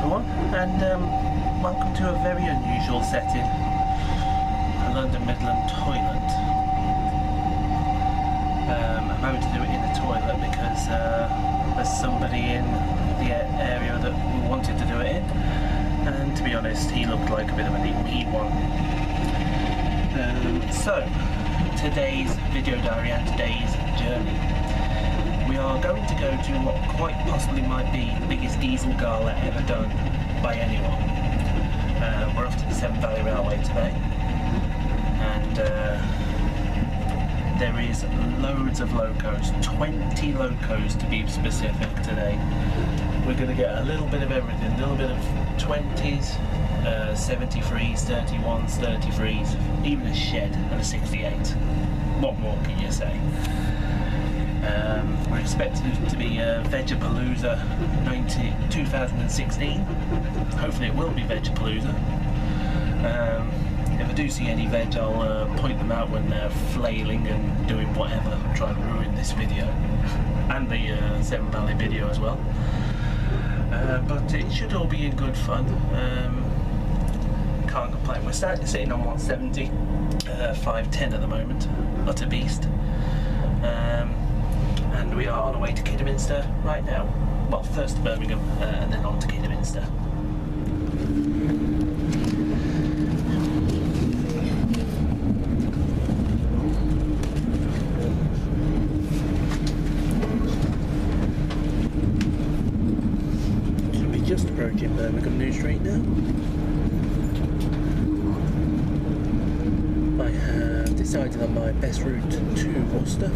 everyone, and welcome to a very unusual setting, a London Midland toilet. I'm having to do it in the toilet because there's somebody in the area that we wanted to do it in, and to be honest, he looked like a bit of a neat one. So, today's video diary and today's journey. We are going to go to what quite possibly might be the biggest diesel gala ever done by anyone. We're off to the Severn Valley Railway today, and there is loads of locos, 20 locos to be specific today. We're going to get a little bit of everything, a little bit of 20s, 73s, 31s, 33s, even a shed and a 68. What more can you say? We're expecting it to be Vegapalooza 2016. Hopefully it will be Vegapalooza. If I do see any veg, I'll point them out when they're flailing and doing whatever, trying to ruin this video and the Severn Valley video as well. But it should all be in good fun. Can't complain. We're sitting on 170, 510 at the moment, utter beast. And we are on our way to Kidderminster right now. Well, first to Birmingham and then on to Kidderminster. Should be just approaching Birmingham New Street now. I have decided on my best route to Worcester.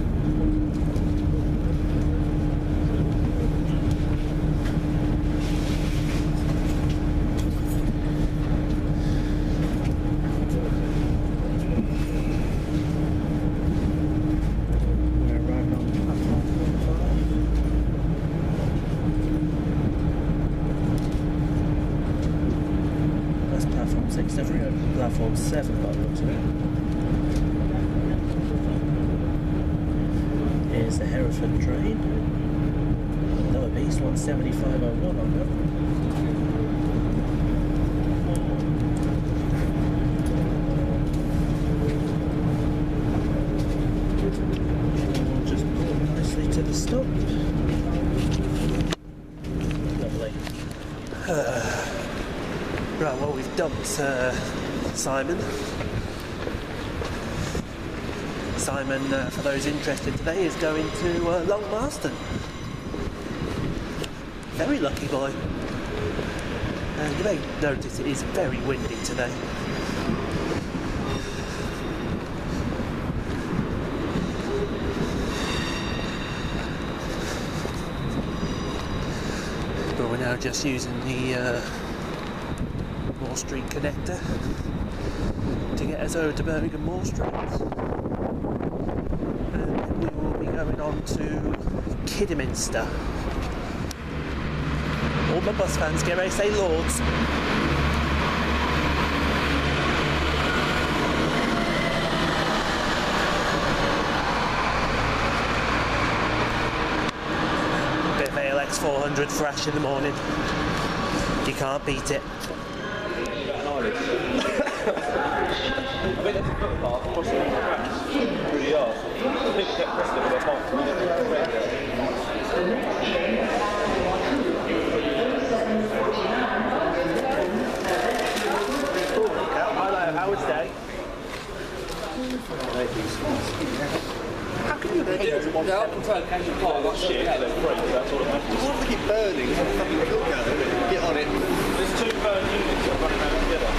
Platform 6, never go to platform 7 by the looks of it. Here's the Hereford train. Another beast, 17501 on that. We'll just pull nicely to the stop. Lovely. Right, well, we've dumped Simon. Simon, for those interested today, is going to Long Marston. Very lucky boy. You may notice it is very windy today. But we're now just using the Moore Street connector to get us over to Birmingham Moore Street, and we will be going on to Kidderminster. All my bus fans get ready to say Lords. Bit of ALX 400 thrash in the morning, you can't beat it. I mean, that's a footpath across the tracks through the yard. People kept pressing it with their bikes and Hello, how was day? How can you hate it? Yeah, I can tell Canyon Park, that shit, they're free, that's all that matters. What if it burning? It's fucking cool go, isn't it? Get on it. There's two burn units that are running around together.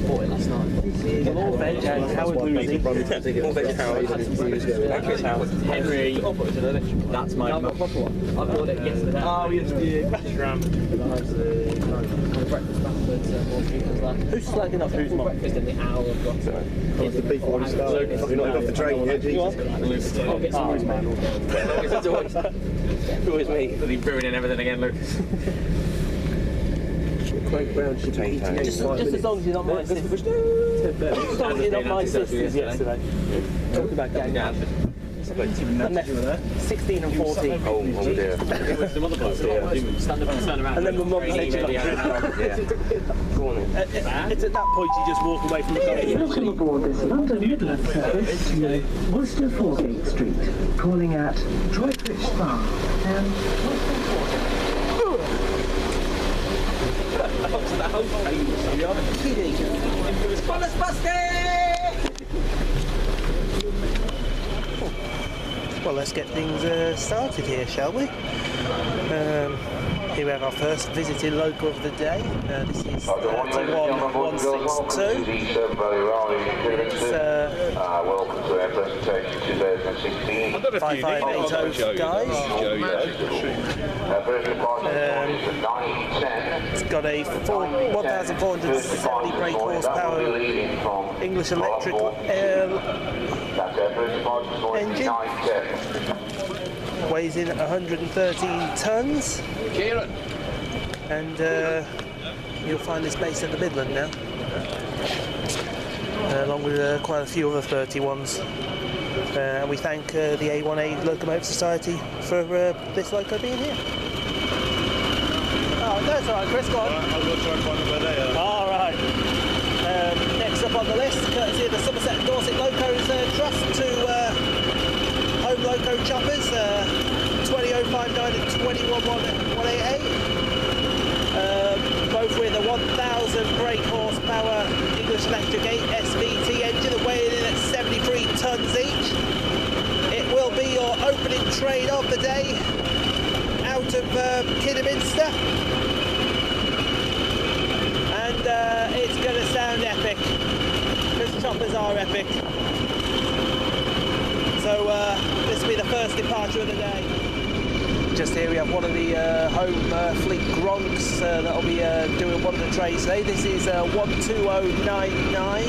Bought it last night. More veg and Howard Losey. More veg Howard. Henry, That's my mum. I bought it yesterday. Oh, yesterday. Who's slagging off who's mum? Breakfast in the hour of Rotterdam. It's the people on the start. You're not off the train yet, Jesus. I'll get some always man. It's always me. Bloody ruining everything again, Lucas. Just as long as you're not my sisters. As long as you're not my sisters yesterday. Talking about gang. And then 16 and 14. Oh dear. And then my mum said, it's at that point you just walk away from the car. Welcome aboard this London Midland service to Worcester Foregate Street, calling at Droitwich Spa and Well, let's get things started here, shall we? Here we have our first visiting local of the day. This is 31162. Welcome to our presentation 2016. 5580 guys. It's got a 1,470 brake horsepower English electric engine. Weighs in at 113 tonnes. And you'll find this based at the Midland now, along with quite a few other 31s. And we thank the A1A Locomotive Society for this loco being here. Oh, that's all right, Chris, go on. I'll go try and find out where they are. All right. Next up on the list, courtesy of the Somerset and Dorset Locos Trust, to home loco choppers, 20059 and 21188. Both with a 1,000 brake horsepower English Electric 8 SVT engine, weighing in at 73 tonnes each. It will be your opening train of the day out of Kidderminster. And it's going to sound epic, because choppers are epic. So this will be the first departure of the day. Just here we have one of the home fleet Gronks that will be doing one of the trains today. This is 12099.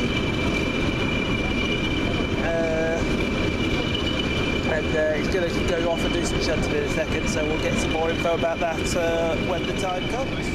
And it's going to go off and do some shunting in a second, so we'll get some more info about that when the time comes.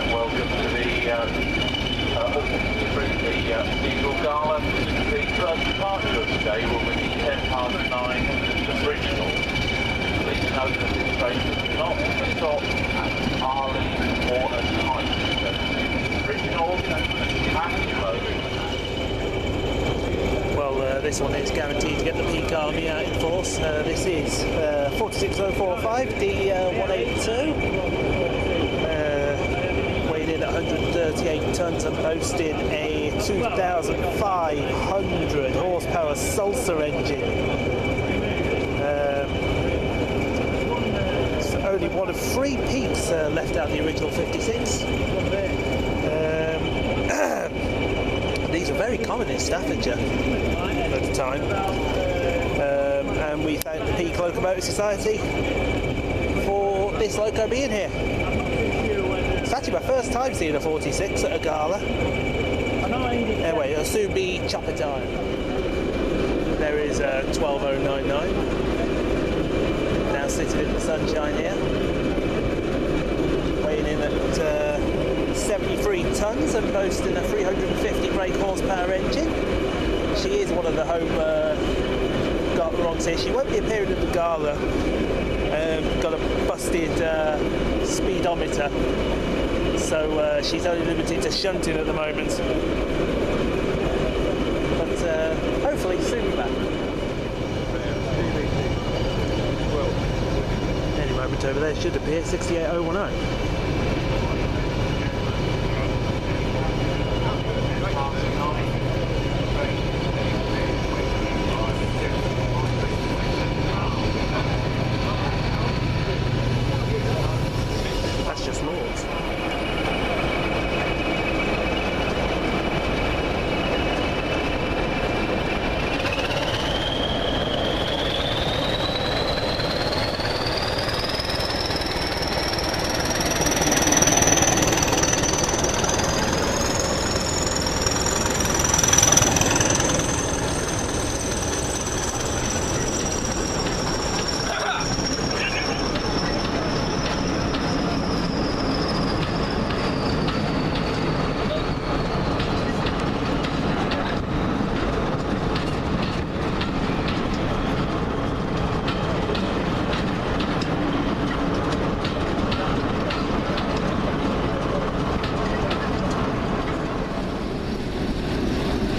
Welcome to the Cathedral Gala. The first departure of the day will be 9:10 the original. Please note that this train does not stop at Arley or at Hyde. Original passenger load. Well, this one is guaranteed to get the peak army out in force. This is 46045 D182. Weighed in at 138 tonnes and boasting a 2,500 horsepower Sulcer engine. It's only one of 3 peaks left out of the original 56. These are very common in Staffordshire at the time, and we thank the Peak Locomotive Society for this loco being here. It's actually my first time seeing a 46 at a gala. Anyway, it'll soon be chopper time. There is 12099 now sitting in the sunshine here, weighing in at 73 tonnes and boasting a 350 brake horsepower engine. She is one of the home Gronks here. She won't be appearing at the gala. Got a busted speedometer, so she's only limited to shunting at the moment. But hopefully soon back. Any moment over there should appear 68010.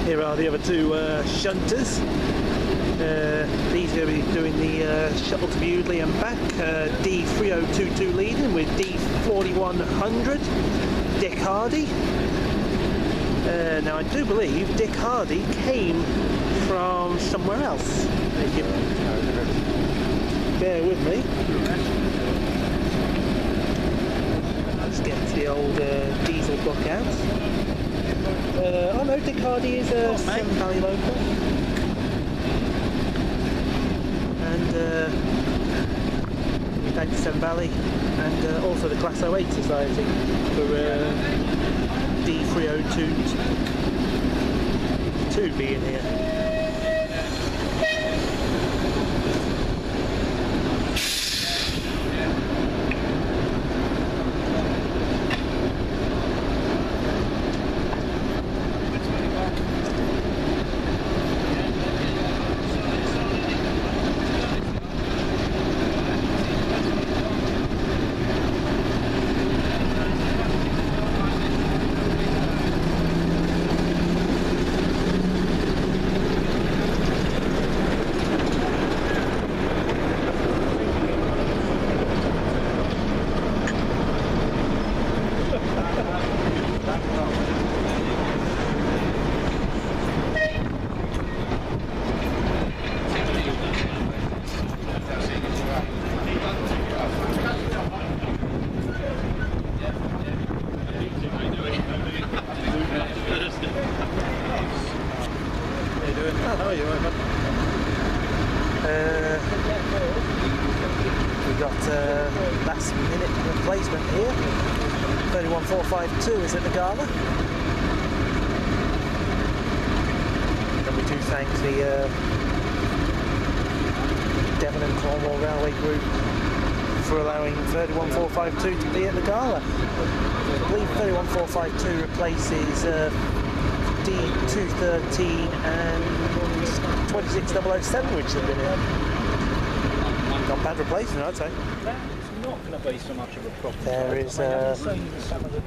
Here are the other two shunters. These are going to be doing the shuttle to Bewdley and back. D3022 leading with D4100, Dick Hardy. Now I do believe Dick Hardy came from somewhere else. If you bear with me. Let's get the old diesel book out. Oh no, Dick Hardy is a Severn Valley local. And we thank Severn Valley and also the Class 08 Society for D3022 being here. We got last minute replacement here. 31452 is at the gala. And we do thank the Devon and Cornwall Railway Group for allowing 31452 to be at the gala. I believe 31452 replaces D213 and 26007, which have been here. Not bad replacement, I'd say. It's not going to be so much of a problem. There is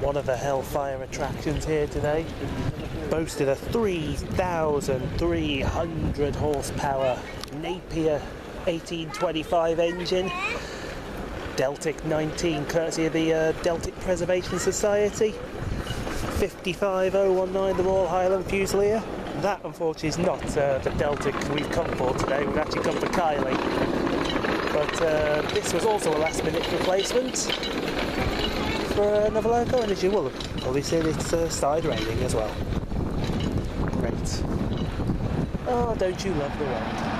one of the Hellfire attractions here today. Boasted a 3,300 horsepower Napier 1825 engine. Deltic 19, courtesy of the Deltic Preservation Society. 55019, the Royal Highland Fusilier. That, unfortunately, is not the Deltic we've come for today. We've actually come for Kylie. But this was also a last-minute replacement for another loco, and as you will have probably seen, it's started raining as well. Great. Oh, don't you love the rain?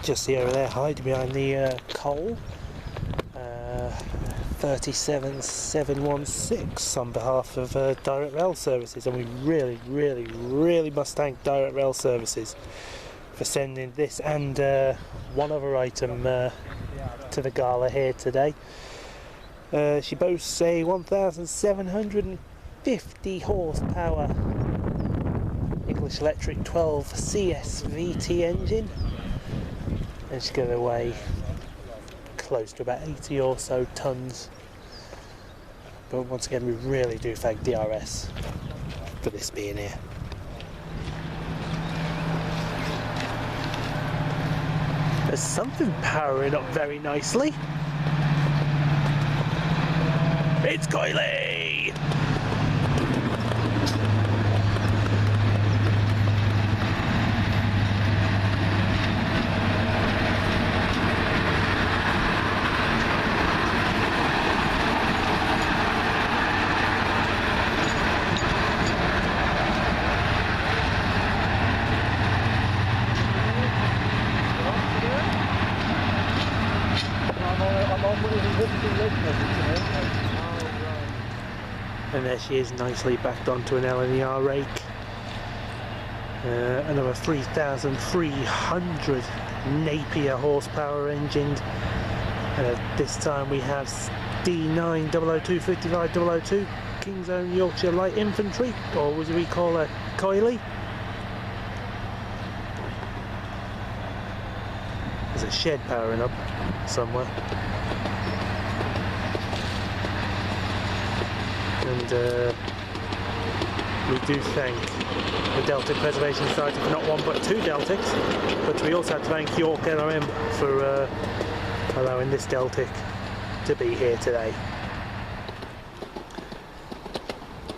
just see over there, hiding behind the coal, 37716 on behalf of Direct Rail Services, and we really must thank Direct Rail Services for sending this and one other item to the gala here today. She boasts a 1,750 horsepower English Electric 12 CSVT engine, and she's going to weigh close to about 80 or so tons. But once again, we really do thank DRS for this being here. There's something powering up very nicely. It's Kylie! And there she is, nicely backed onto an LNER rake. Another 3,300 Napier horsepower engine. This time we have D9 002 55 002 King's Own Yorkshire Light Infantry, or as we call her, Kylie. There's a shed powering up somewhere. And we do thank the Deltic Preservation Society for not one but two Deltics, but we also have to thank York LRM for allowing this Deltic to be here today.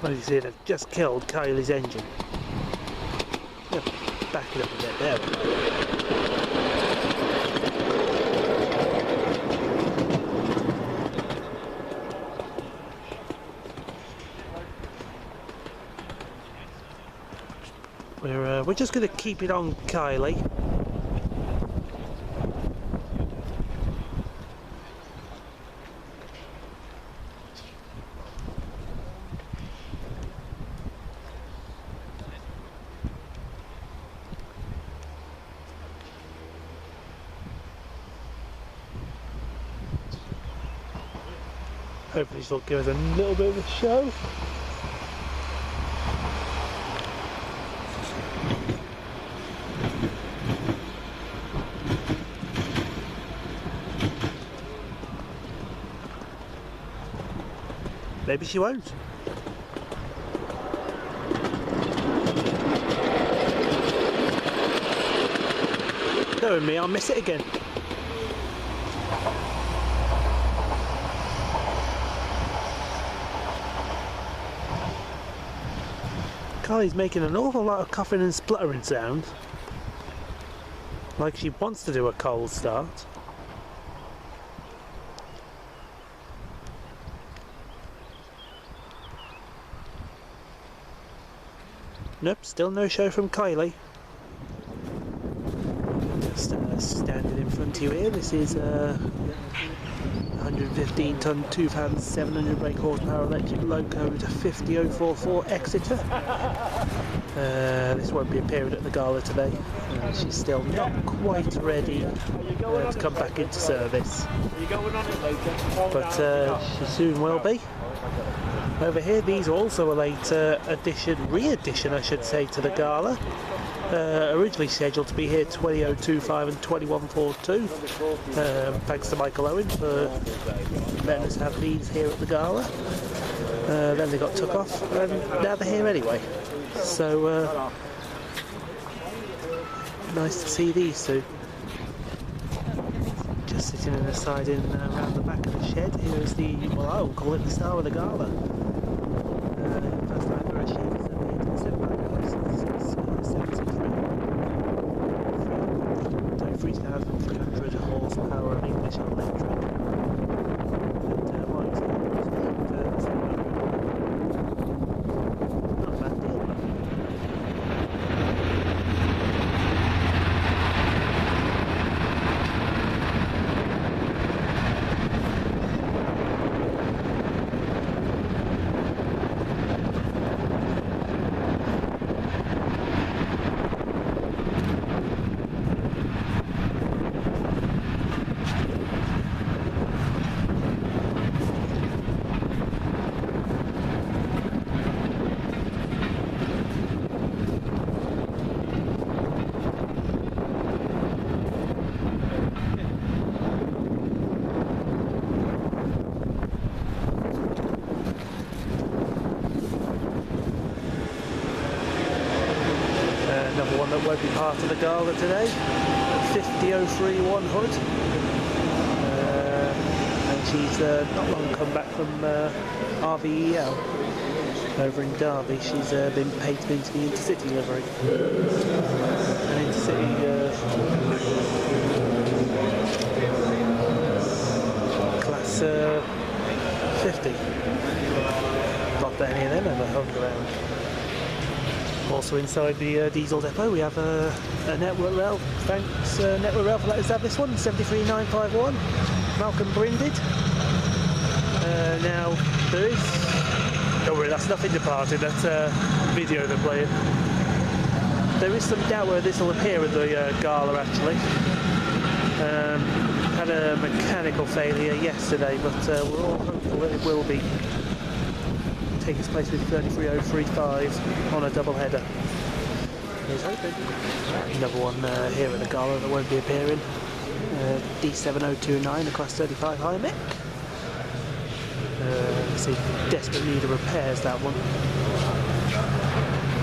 Well, you see, they've just killed Kylie's engine. Back it up a bit there. We're just going to keep it on Kylie. Hopefully she'll give us a little bit of a show. Maybe she won't. Knowing me, I'll miss it again. Kylie's making an awful lot of coughing and spluttering sounds, like she wants to do a cold start. Nope, still no show from Kylie. Just standing in front of you here. This is 115 ton, 2,700 brake horsepower electric loco to 50044 Exeter. This won't be appearing at the gala today. She's still not quite ready to come back into service, but she soon will be. Over here, these are also a late re-addition I should say, to the gala. Originally scheduled to be here 20025 and 2142. Thanks to Michael Owen for letting us have these here at the gala. Then they got took off, and now they're here anyway. So nice to see these two. Just sitting in the siding around the back of the shed. Here is the, well, I will call it the star of the gala. First time for a shed is here to the Severn license. It's 3,300 horsepower of English electric. And what is it? Not a bad deal. won't be part of the gala today. 50031 Hood. And she's not long come back from RVEL over in Derby. She's been painted into the Intercity livery. An Intercity class 50. Not that any of them ever hung around. Also inside the diesel depot we have a network rail. Thanks network rail for letting us have this one, 73951, Malcolm Brinded. Now there is, don't worry, that's nothing departed, that's a video they're playing. There is some doubt whether this will appear at the gala actually. Had a mechanical failure yesterday, but we're all hopeful that it will be. Take its place with 33035 on a double header. Here's hoping. Another one here at the gala that won't be appearing. D7029, a class 35 high mech. It's in desperate need of repairs, that one.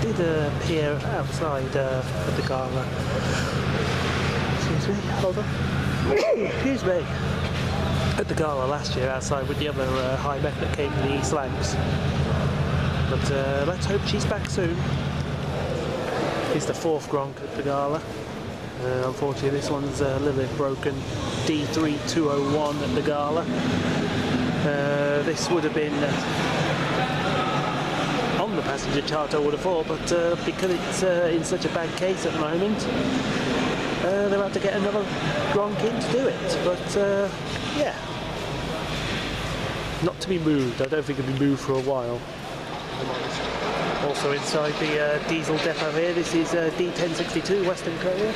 Did appear outside at the gala. Excuse me, hold on. Excuse me. At the gala last year outside with the other high mech that came to the East Lancs. But let's hope she's back soon. It's the 4th Gronk at the gala. Unfortunately this one's a little bit broken. D3201 at the gala. This would have been on the passenger chart I would have thought, but because it's in such a bad case at the moment, they'll have to get another Gronk in to do it. But yeah, not to be moved. I don't think it'll be moved for a while. Also inside the diesel depot here, this is D1062 Western Courier.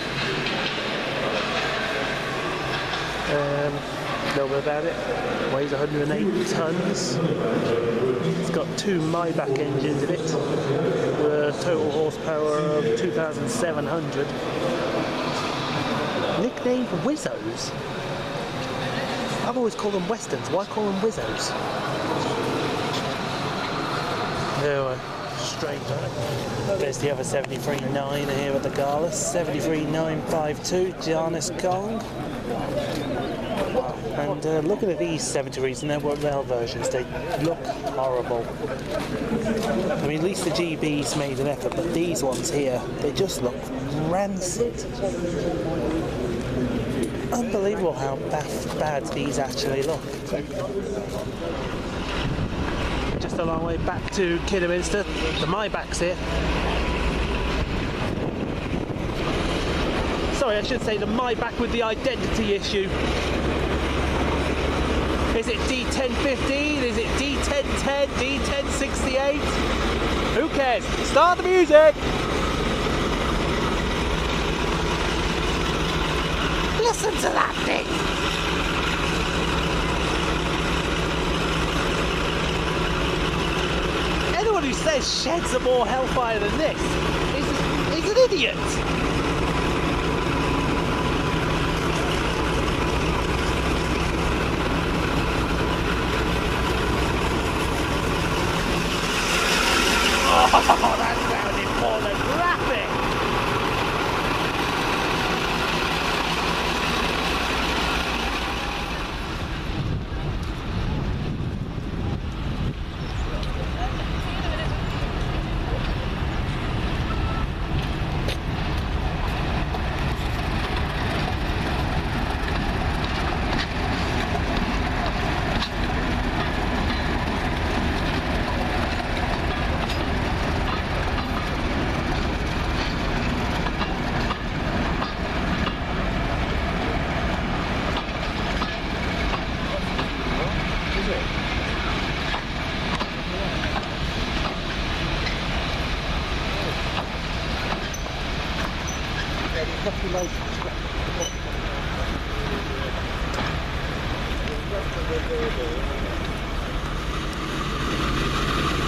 Know about it. Weighs 108 tons. It's got 2 Maybach engines in it, with a total horsepower of 2,700. Nicknamed Wizzos. I've always called them Westerns. Why call them Wizzos? Anyway, straight back. There's the other 73.9 here at the gala. 73.952 Giannis Kong. And looking at these 73s and their rail versions, they look horrible. I mean, at least the GB's made an effort, but these ones here, they just look rancid. Unbelievable how bad these actually look. Just a long way back to Kidderminster. The Maybach's here. Sorry, I should say the Maybach with the identity issue. Is it D1015? Is it D1010? D1068? Who cares? Start the music! Listen to that thing! Anyone who says sheds are more hellfire than this is an idiot! Oh, that sounded pornographic!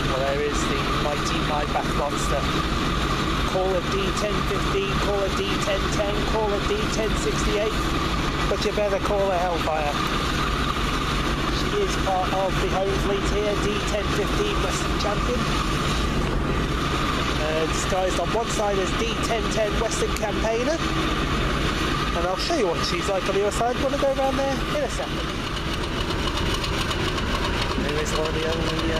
Well, there is the mighty Maybach monster. Call it D1015, call it D1010, call it D1068, but you better call her Hellfire. She is part of the home fleet here, D1015 Western Champion. disguised on one side as D1010 Western Campaigner, and I'll show you what she's like on the other side. Want to go around there in a second. There is one of the only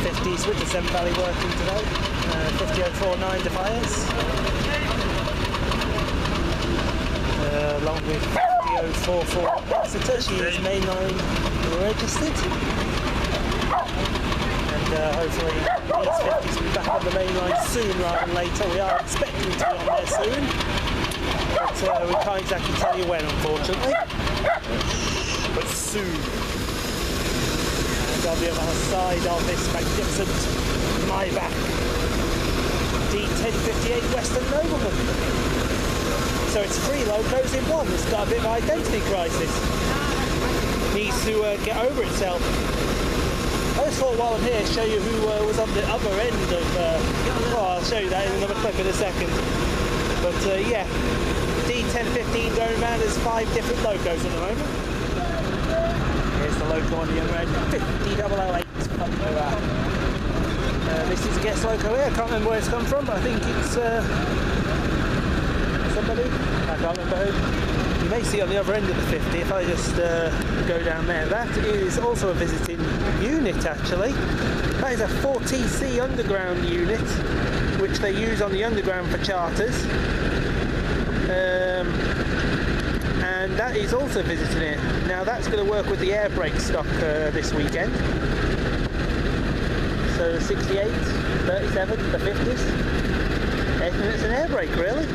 50s with the Severn Valley working today, 50049 Defiance, along with 50044 Exeter. She is mainline registered. Hopefully these 50s will be back on the main line soon rather than later. We are expecting to be on there soon, but we can't exactly tell you when, unfortunately. But soon. And on the other side of this magnificent Maybach, D1058 Western Nobleman. So it's 3 locos in one. It's got a bit of an identity crisis. Needs to get over itself. I just thought while I'm here, show you who was on the other end of. I'll show you that in another clip in a second. But yeah, D1015 going around as 5 different locos at the moment. Here's the loco on the other end, 50008. This is a guest loco here. I can't remember where it's come from, but I think it's somebody. I can't remember who. You may see on the other end of the 50 if I just go down there. That is also a visiting unit actually. That is a 4TC underground unit which they use on the underground for charters. And that is also visiting it. Now that's going to work with the air brake stock this weekend. So the 68, 37, the 50s. It's an air brake really.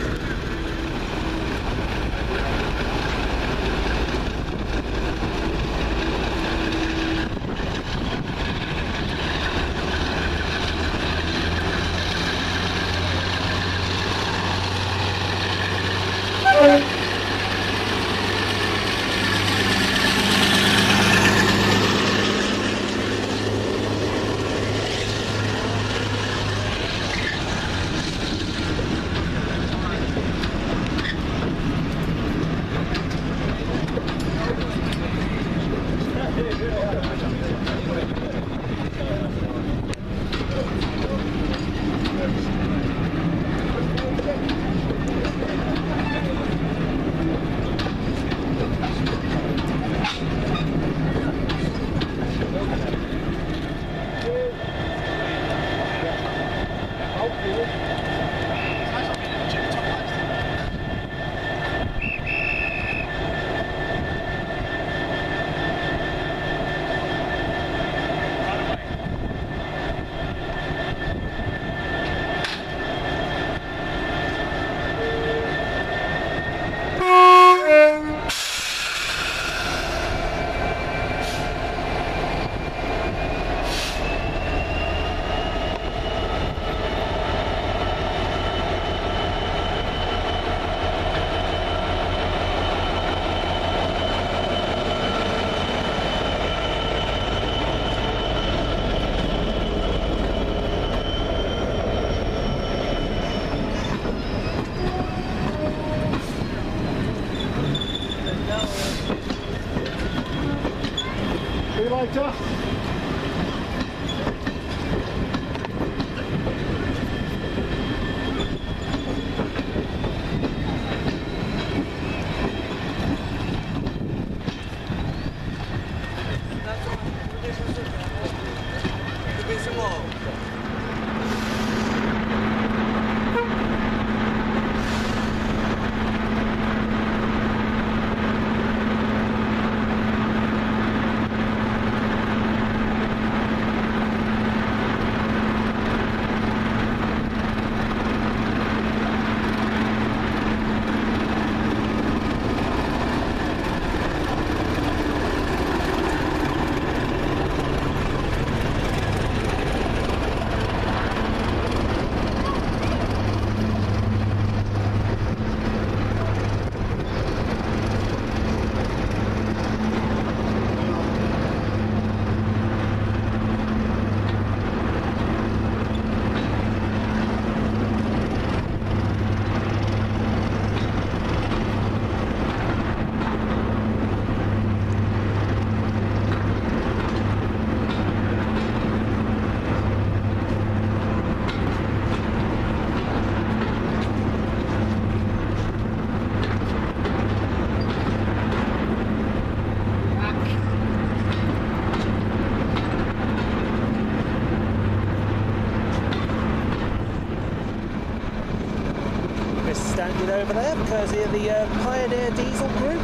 courtesy of the Pioneer Diesel Group,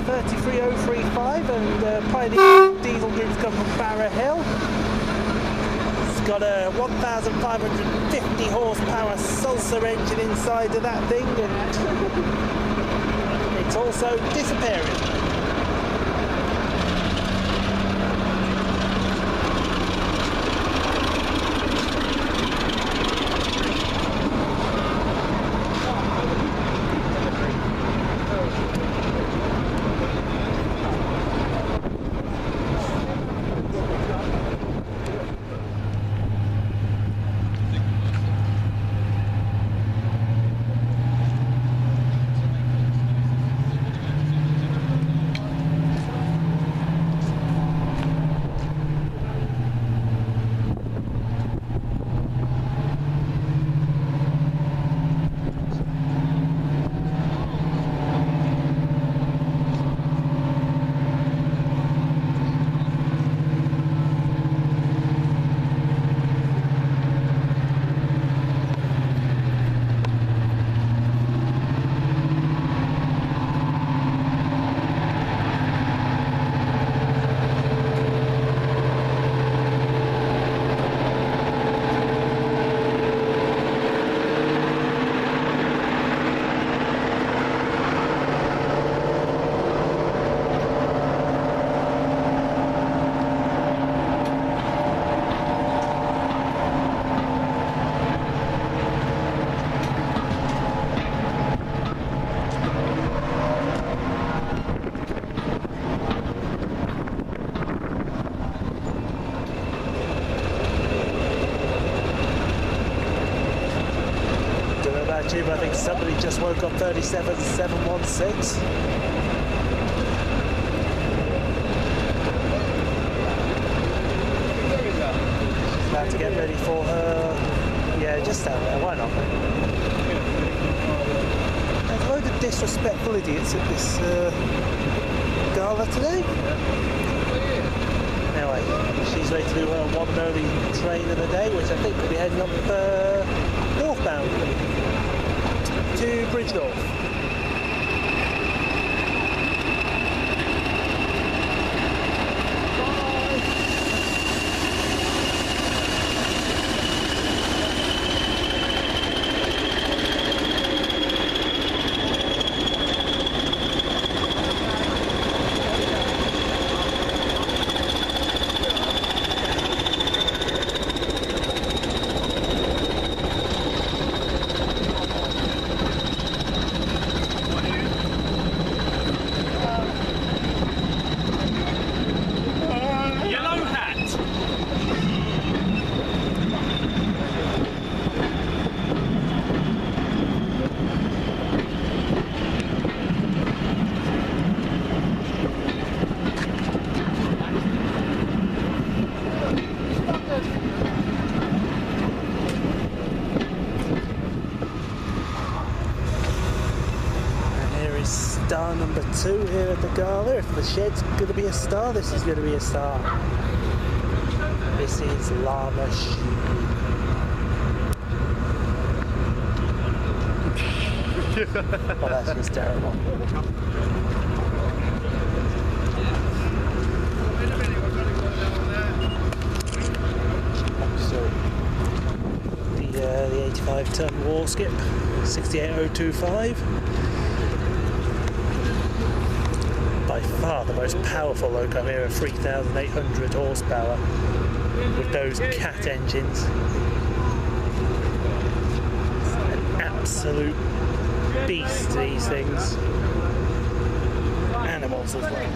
33035, and Pioneer Diesel Group's come from Barrow Hill. It's got a 1,550 horsepower Salsa engine inside of that thing, and it's also disappearing. I think somebody just woke up 37716. About to get ready for her. Yeah, just down there, why not? There's a load of disrespectful idiots at this gala today. Anyway, she's ready to do her one and only train of the day, which I think will be heading up northbound to Bridgnorth. Star number 2 here at the gala. If the shed's going to be a star, this is going to be a star. This is Lama Oh, that's just terrible. So, the 85-ton war skip, 68025. By far the most powerful loco here at 3,800 horsepower with those cat engines. An absolute beast, these things. Animals as well.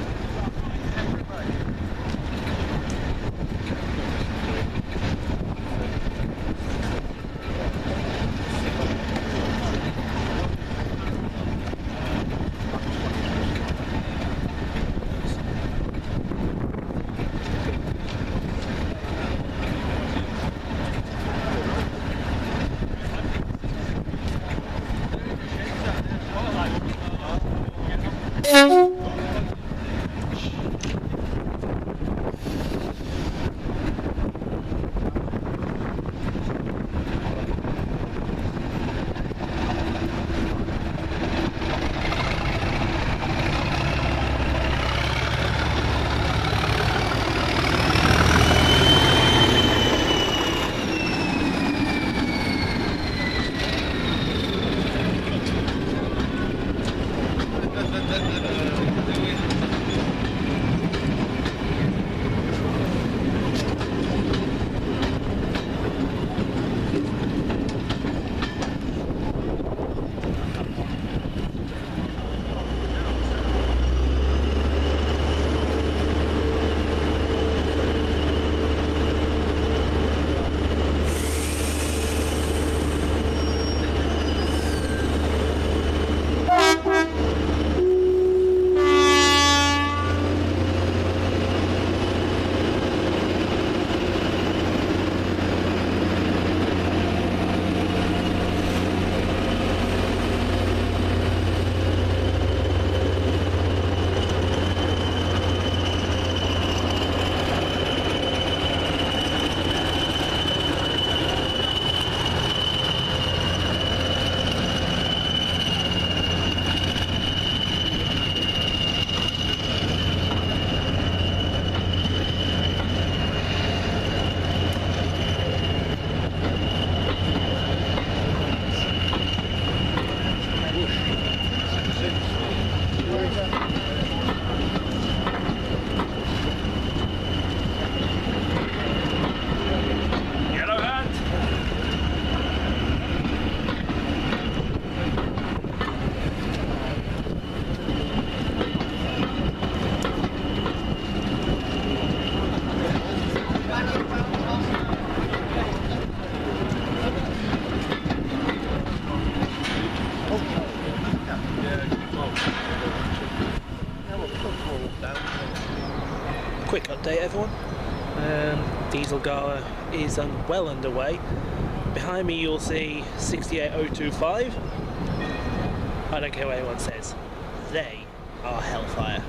Quick update, everyone. Diesel gala is well underway. Behind me you'll see 68025. I don't care what anyone says. They are hellfire.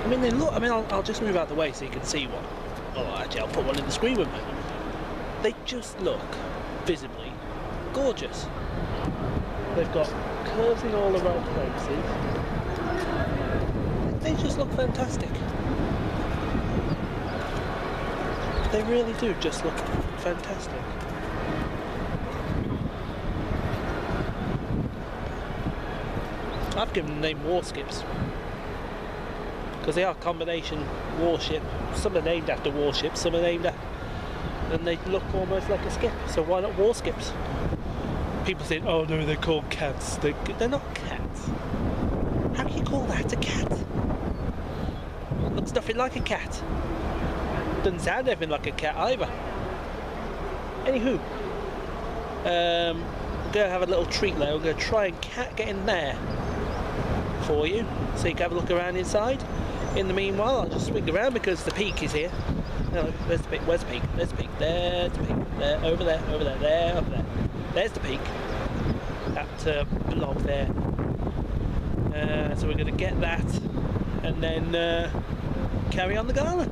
I mean, they look. I mean, I'll just move out the way so you can see one. Oh, actually, I'll put one in the screen with me. They just look visibly gorgeous. They've got curves in all the right places. They just look fantastic. They really do just look fantastic. I've given them the name warships because they are a combination warship. Some are named after warships, some are named after, and they look almost like a skip. So why not warships? People say, "Oh no, they're called cats." They're not cats. How can you call that a cat? Looks nothing like a cat. Doesn't sound anything like a cat either. Anywho, I'm going to have a little treat there. I'm going to try and get in there for you, so you can have a look around inside. In the meanwhile, I'll just swing around because the peak is here. No, there's the peak. Where's the peak? There's the peak. There's the peak. There, over there, over there, there, over there. There's the peak. That blob there. So we're going to get that and then carry on the gala.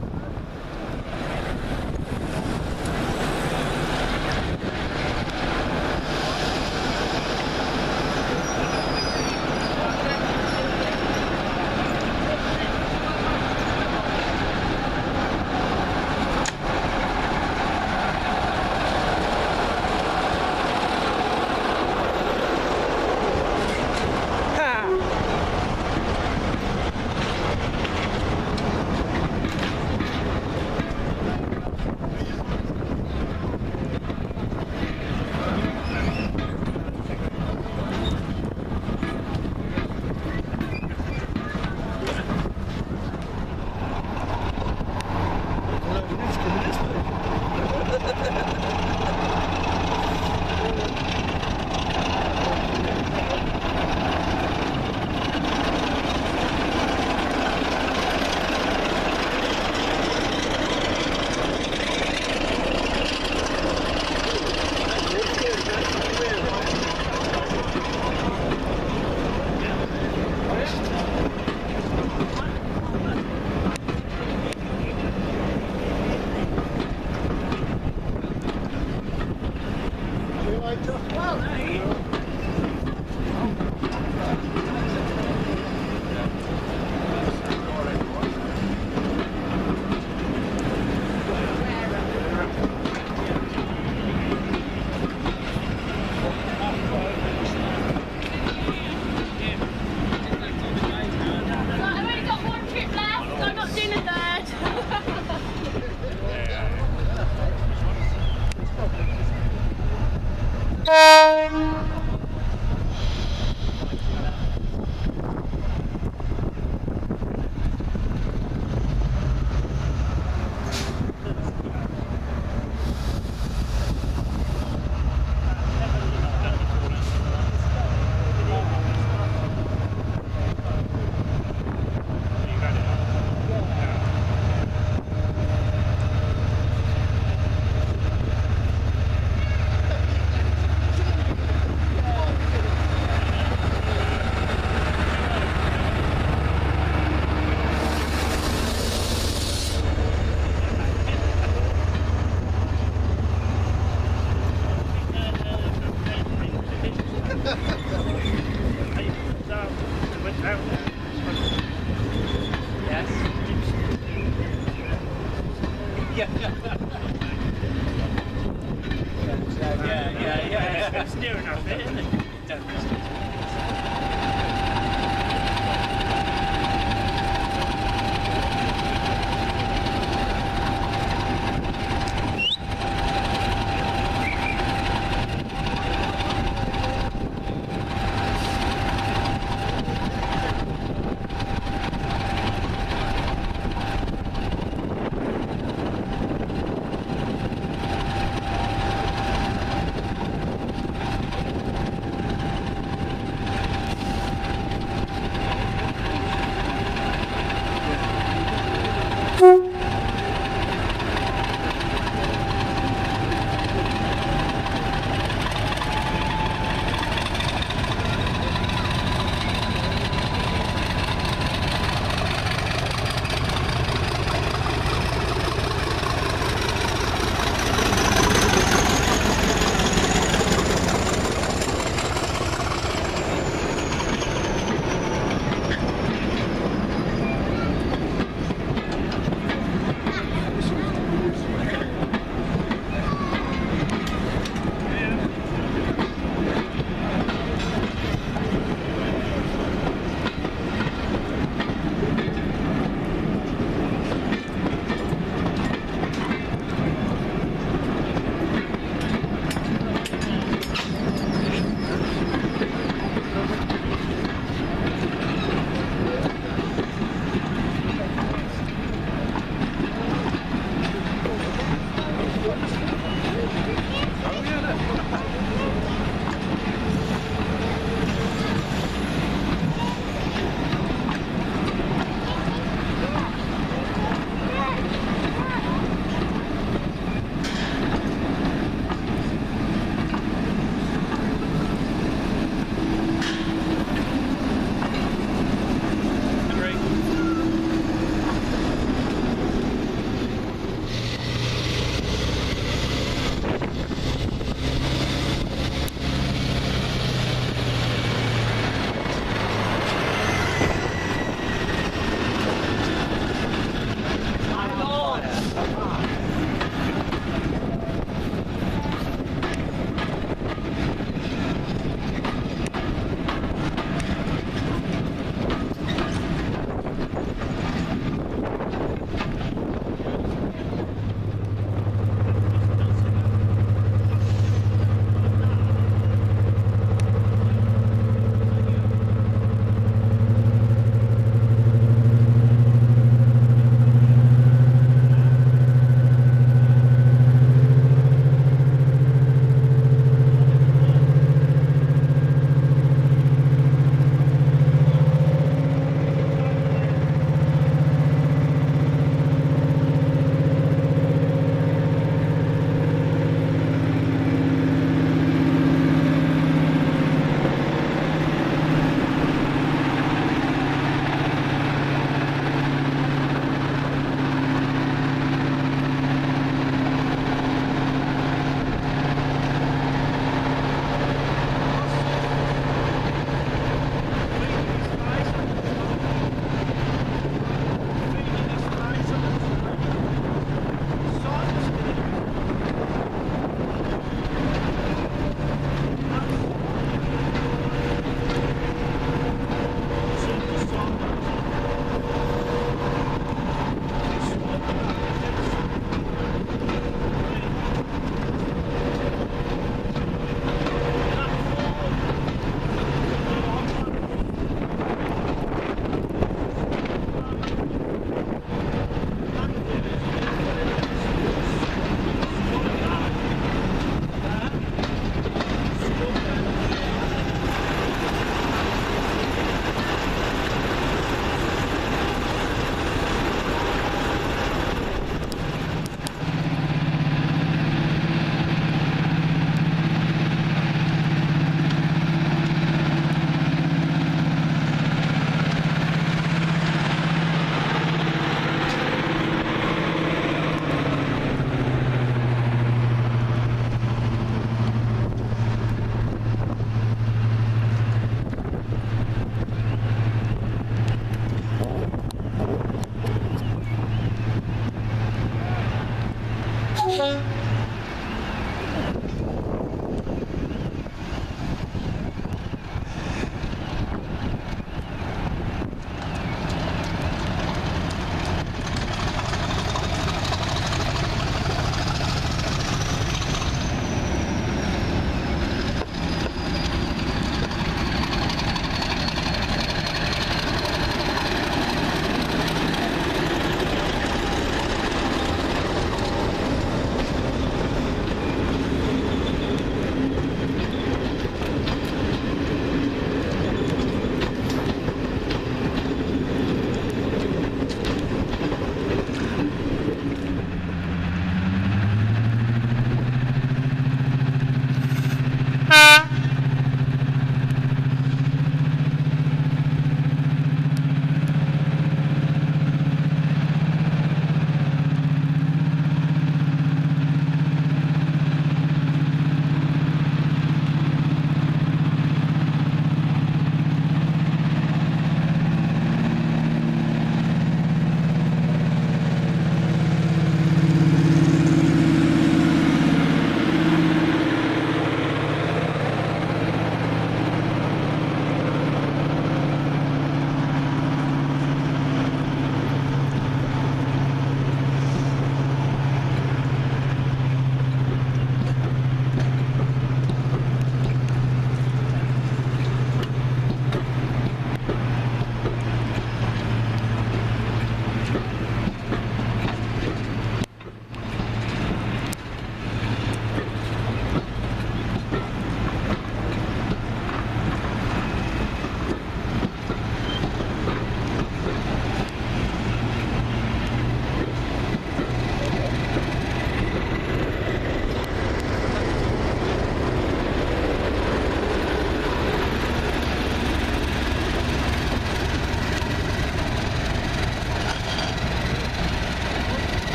It's near enough, isn't it?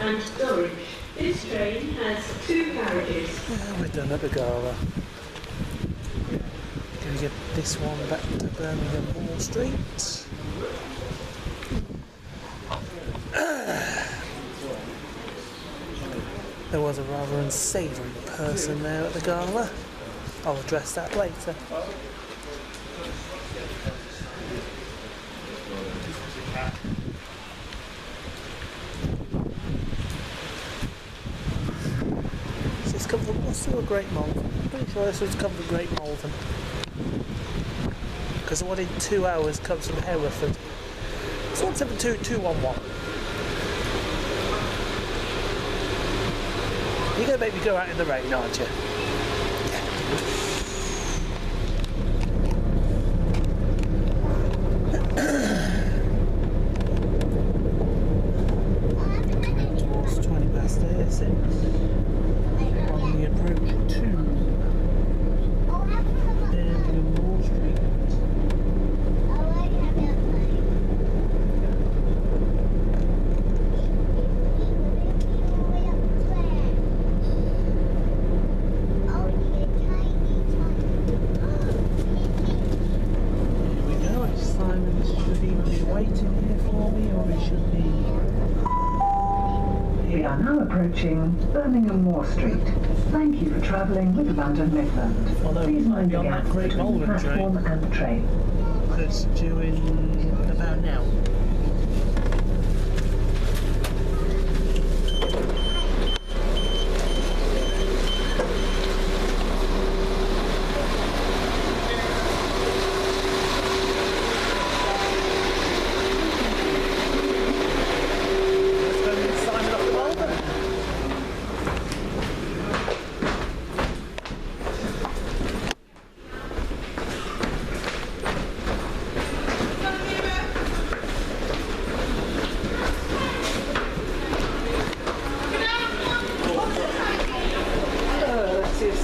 and Norwich. This train has 2 carriages. We're done at the gala. Can we get this one back to Birmingham Wall Street? There was a rather unsavoury person there at the gala. I'll address that later. Is this come from Worcester or Great Malvern? I'm pretty sure this was come from Great Malvern. Because the one in 2 hours comes from Hereford. It's 172211. You're going to make me go out in the rain, aren't you? It's 20 past 6 on the approach to Birmingham Wall Street. We are now approaching Birmingham Moor Street. Thank you for travelling with London Midland. Although Please mind the on that gap Great between Malvern platform and train. That's due in about now.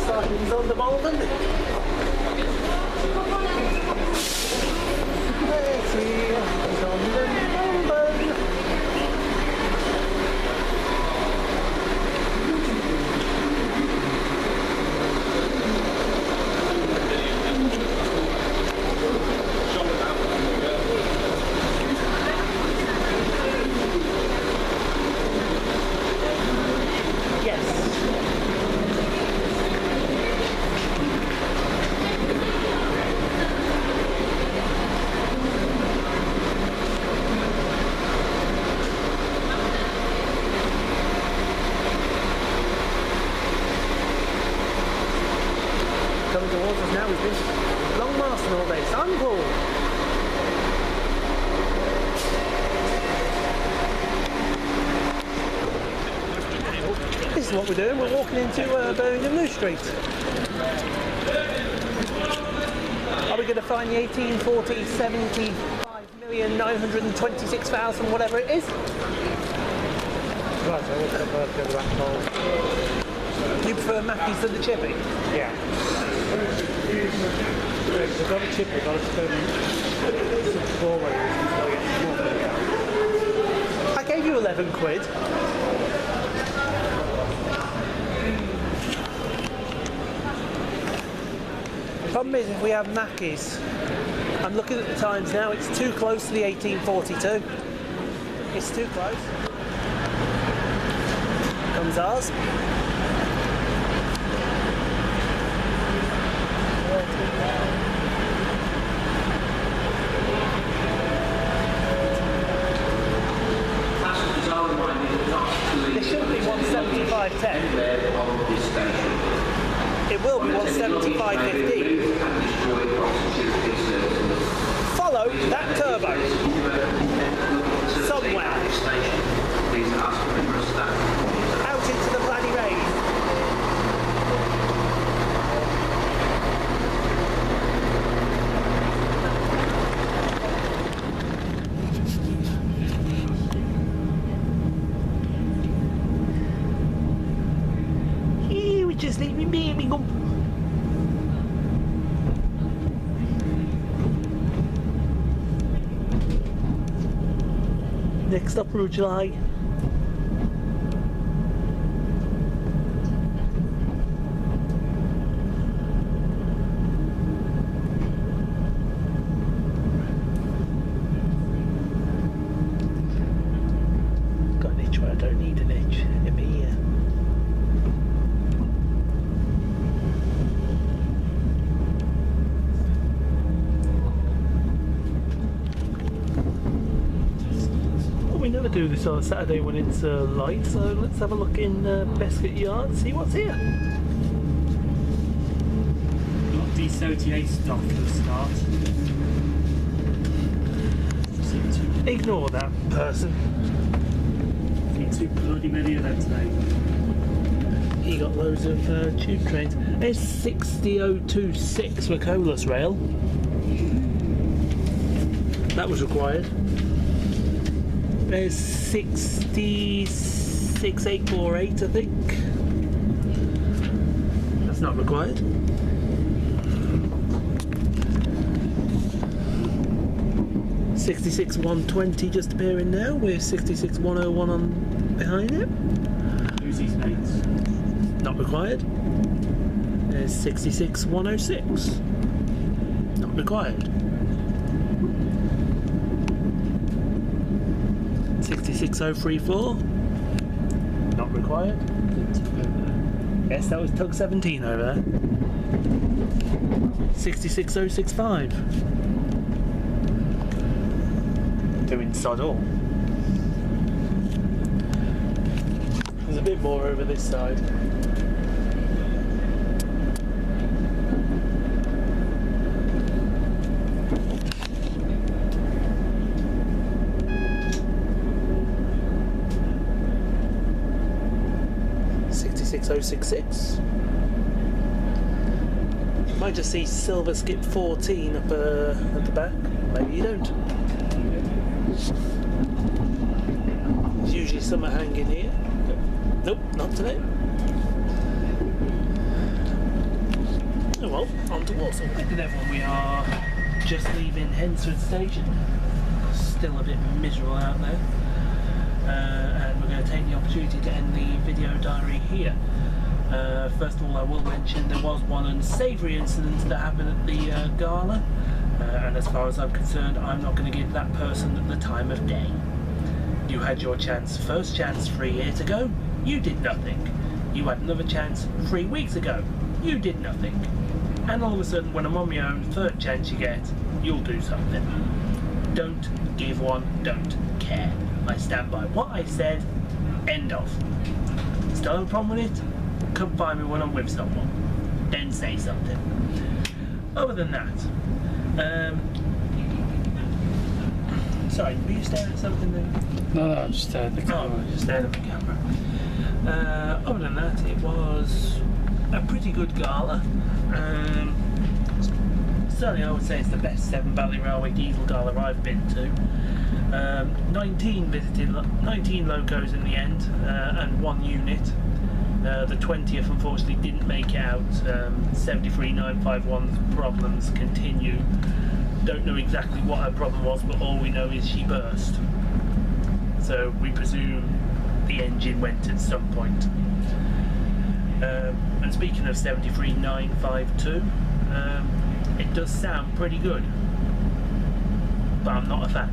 Simon's on the Malvern. Let's see, he's on the Malvern. Coming towards us now is this long mast and all this. IanPoole! This is what we're doing, we're walking into Birmingham New Street. Are we going to find the 1840 75,926,000 whatever it is? Right, so we'll go to the back hole. You prefer Mackey's to the chippy? Yeah. We've got a chip, we've got to spend 4 ways until we get more. I gave you 11 quid. The problem is if we have Mackey's, I'm looking at the times now, it's too close to the 1842. It's too close. Comes ours. It shouldn't be 175.10. It will be 175.15. Follow that turbo. Somewhere. Out into the bloody rain. Just leave me baby go. Next up, Rouge Light. don't need an edge in here. Well, we never do this on a Saturday when it's light, so let's have a look in Bescot Yard, see what's here. Got D78 stock for the start. Ignore that person. Too bloody many of them today. He got loads of tube trains. There's 60026 for Colas Rail. That was required. There's 66848, I think. That's not required. $66,120 just appearing now with $66,101 on behind it. Who's these mates? Not required. There's $66,106. Not required. $66,034. Not required. Yes, that was Tug 17 over there. $66,065. Doing sod all. There's a bit more over this side. $66,066. Might just see Silver Skip 14 up at the back. Maybe you don't. There's usually some are hanging here. Nope, not today. Oh well, on to Warsaw. Good everyone, we are just leaving Hensford Station. Still a bit miserable out there. And we're going to take the opportunity to end the video diary here. First of all, I will mention there was one unsavoury incident that happened at the gala. And as far as I'm concerned, I'm not going to give that person the time of day. You had your chance, first chance 3 years ago, you did nothing. You had another chance 3 weeks ago, you did nothing. And all of a sudden, when I'm on my own, third chance you get, you'll do something. Don't give one, don't care. I stand by what I said, end of. Still have a problem with it? Come find me when I'm with someone. Then say something. Other than that, sorry, were you staring at something there? No, I'm just staring at the camera. Oh, just staring at the camera. Other than that, it was a pretty good gala. Certainly I would say it's the best Severn Valley Railway diesel gala I've been to. 19 locos in the end, and 1 unit. The 20th unfortunately didn't make it out. 73951's problems continue. Don't know exactly what her problem was, but all we know is she burst. So we presume the engine went at some point. And speaking of 73952, it does sound pretty good, but I'm not a fan.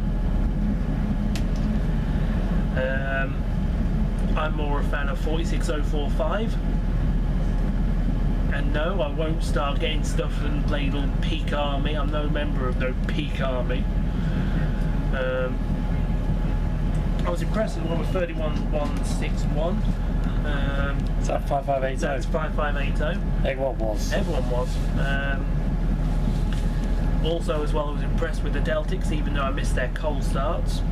I'm more a fan of 46045, and no, I won't start getting stuff and labelled Peak Army. I'm no member of no Peak Army. I was impressed with the one with 31161. Is that 5580? That's 5580. Everyone was. Everyone was. Also, as well, I was impressed with the Deltics, even though I missed their coal starts.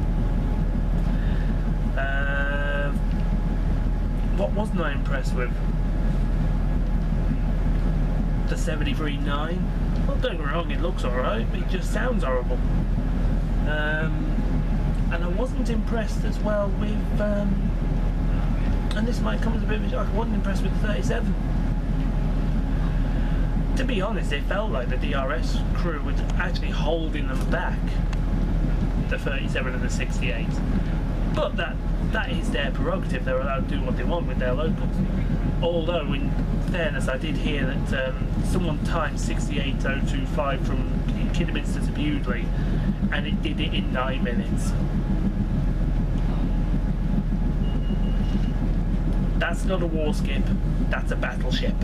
What wasn't I impressed with? The 739. Well, don't get me wrong, it looks alright, but it just sounds horrible. And I wasn't impressed as well with, and this might come as a bit of a shock, I wasn't impressed with the 37. To be honest, it felt like the DRS crew was actually holding them back, the 37 and the 68. But that is their prerogative. They're allowed to do what they want with their locals. Although, in fairness, I did hear that someone timed 68025 from Kidderminster to Bewdley, and it did it in 9 minutes. That's not a warskip, that's a battleship.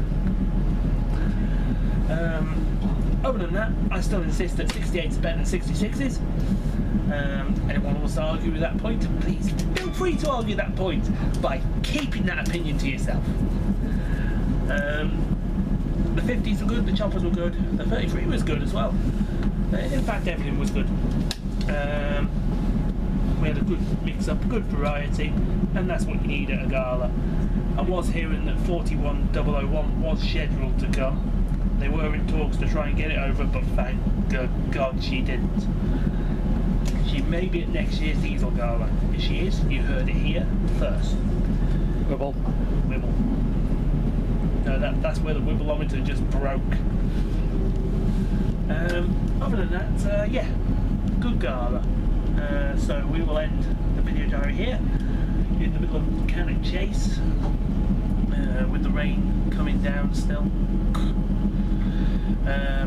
Other than that, I still insist that 68s are better than 66s. Anyone wants to argue with that point, please feel free to argue that point by keeping that opinion to yourself. The 50s were good, the choppers were good, the 33 was good as well. In fact, everything was good. We had a good mix-up, good variety, and that's what you need at a gala. I was hearing that 41001 was scheduled to come. They were in talks to try and get it over, but thank God she didn't. She may be at next year's Diesel Gala. If she is, you heard it here first. Wibble. Wibble. No, that's where the wibbleometer just broke. Other than that, yeah, good gala. So we will end the video diary here, in the middle of Cannock Chase, with the rain coming down still.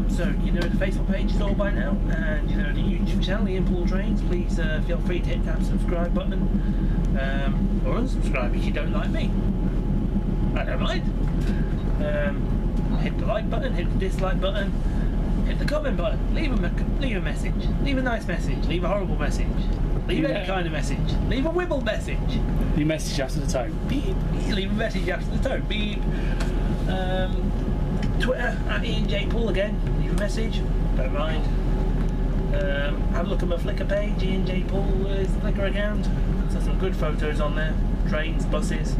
So you know the Facebook page is all by now, and you know the YouTube channel, IanPooleTrains. Please feel free to hit that subscribe button, or unsubscribe if you don't like me. I don't mind. Hit the like button, hit the dislike button, hit the comment button, leave a message, leave a nice message, leave a horrible message, leave any kind of message, leave a wibble message. You message after the tone. Beep. Leave a message after the tone. Beep. Twitter at IanJPoole again. Leave a message. Don't mind. Have a look at my Flickr page. IanJPoole is the Flickr account. There's some good photos on there. Trains, buses.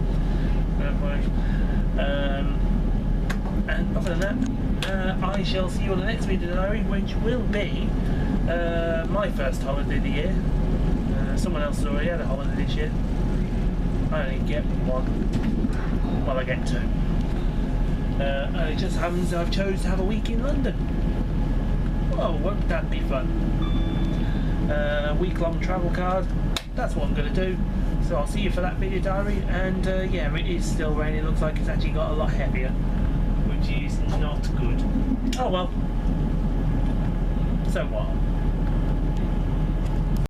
And other than that, I shall see you on the next video diary, which will be my first holiday of the year. Someone else has already had a holiday this year. I only get one. Well, I get two. And it just happens I've chosen to have a week in London. Oh, won't that be fun? Week-long travel card. That's what I'm going to do. So I'll see you for that video diary. And yeah, it is still raining. It looks like it's actually got a lot heavier, which is not good. Oh well. So what?